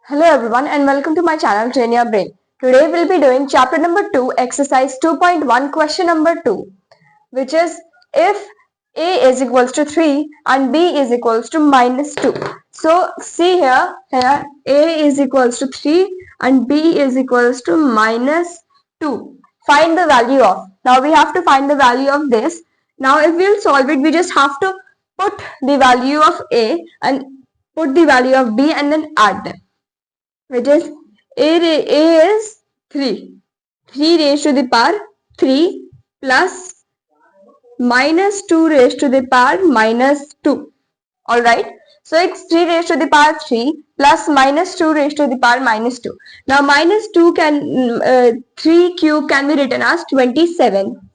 Hello everyone and welcome to my channel Train Your Brain. Today we'll be doing chapter number 2 exercise 2.1 question number 2, which is if a is equals to 3 and b is equals to minus 2. So see here a is equals to 3 and b is equals to minus 2. Find the value of. Now we have to find the value of this. Now if we'll solve it, we just have to put the value of a and put the value of b and then add them, which is a is 3. 3 raised to the power 3 plus minus 2 raised to the power minus 2. Alright. So it's 3 raised to the power 3 plus minus 2 raised to the power minus 2. Now minus 2 can 3 cube can be written as 27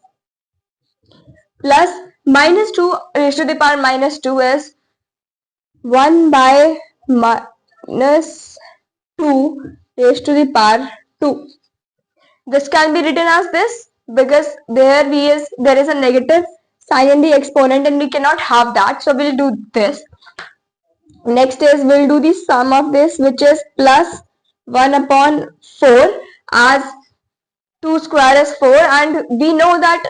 plus minus 2 raised to the power minus 2 is 1 by minus 2 raised to the power 2. This can be written as this because there is a negative sign in the exponent and we cannot have that. So we'll do this. Next is we'll do the sum of this, which is plus 1 upon 4, as 2 square is 4, and we know that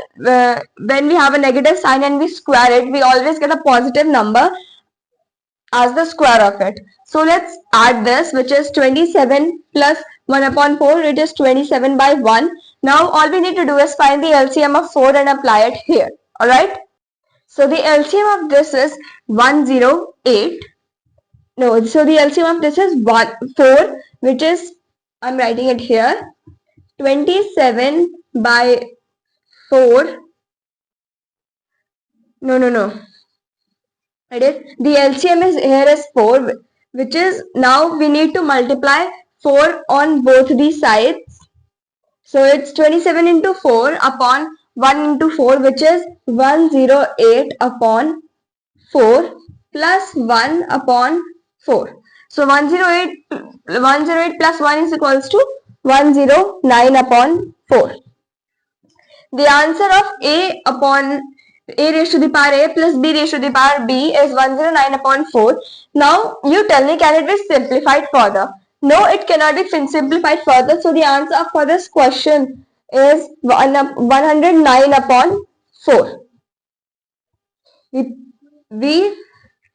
when we have a negative sign and we square it, we always get a positive number as the square of it. So let's add this, which is 27 plus 1 upon 4, it is 27 by 1. Now all we need to do is find the LCM of 4 and apply it here. Alright. So the LCM of this is 108. No, so the LCM of this is 4, which is, I'm writing it here, 27 by 4. No. It is, the LCM is here is 4, which is, now we need to multiply 4 on both the sides. So it's 27 into 4 upon 1 into 4, which is 108 upon 4 plus 1 upon 4. So 108 plus 1 is equals to 109 upon 4. The answer of a upon a raised to the power a plus b raised to the power b is 109 upon 4. Now you tell me, can it be simplified further? No, it cannot be simplified further. So the answer for this question is 109 upon 4. We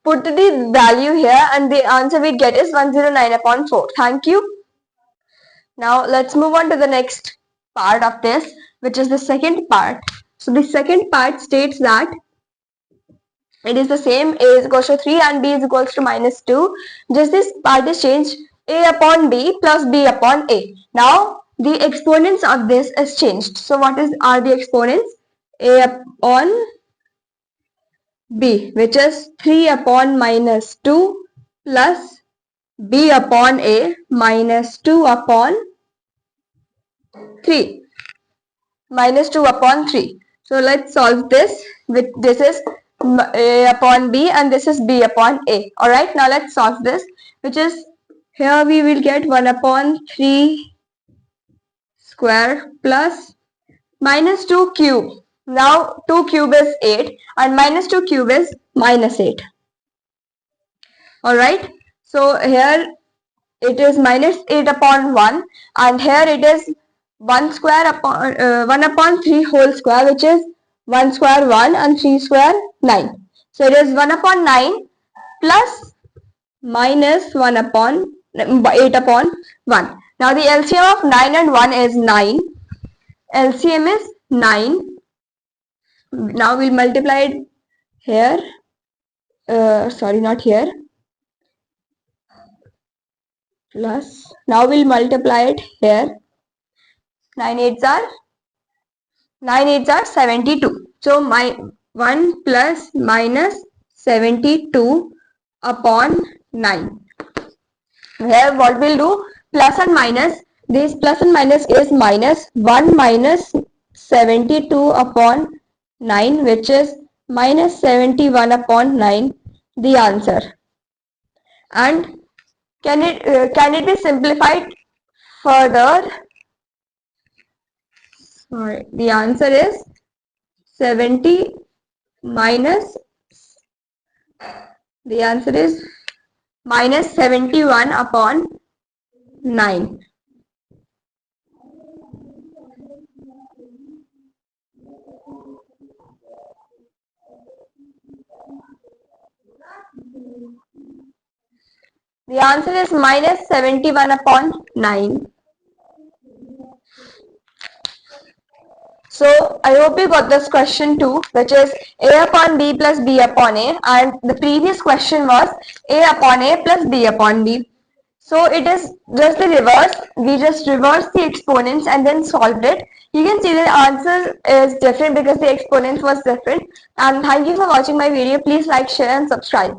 put the value here and the answer we get is 109 upon 4. Thank you. Now let's move on to the next part of this, which is the second part. So the second part states that it is the same, a is equals to 3 and b is equals to minus 2. Just this part is changed, a upon b plus b upon a. Now the exponents of this is changed. So what are the exponents? A upon b, which is 3 upon minus 2 plus b upon a minus 2 upon 3. Minus 2 upon 3. So let's solve this. With this is a upon b and this is b upon a. Alright, now let's solve this, which is, here we will get 1 upon 3 square plus minus 2 cube. Now 2 cube is 8 and minus 2 cube is minus 8. Alright, so here it is minus 8 upon 1 and here it is 1 square upon 1 upon 3 whole square, which is 1 square 1 and 3 square 9. So it is 1 upon 9 plus minus 1 upon 8 upon 1. Now the LCM of 9 and 1 is 9. LCM is 9. Now we'll multiply it here. Sorry, not here. Plus, now we'll multiply it here. 9 8s are 72. So my 1 plus minus 72 upon 9. Here what we'll do, plus and minus, this plus and minus is minus 1 minus 72 upon 9, which is minus 71 upon 9, the answer. And can it be simplified further? Sorry, the answer is 70 minus, the answer is minus 71 upon 9. The answer is minus 71 upon 9. So I hope you got this question too, which is a upon b plus b upon a, and the previous question was a upon a plus b upon b. So it is just the reverse. We just reversed the exponents and then solved it. You can see the answer is different because the exponents was different. And thank you for watching my video. Please like, share and subscribe.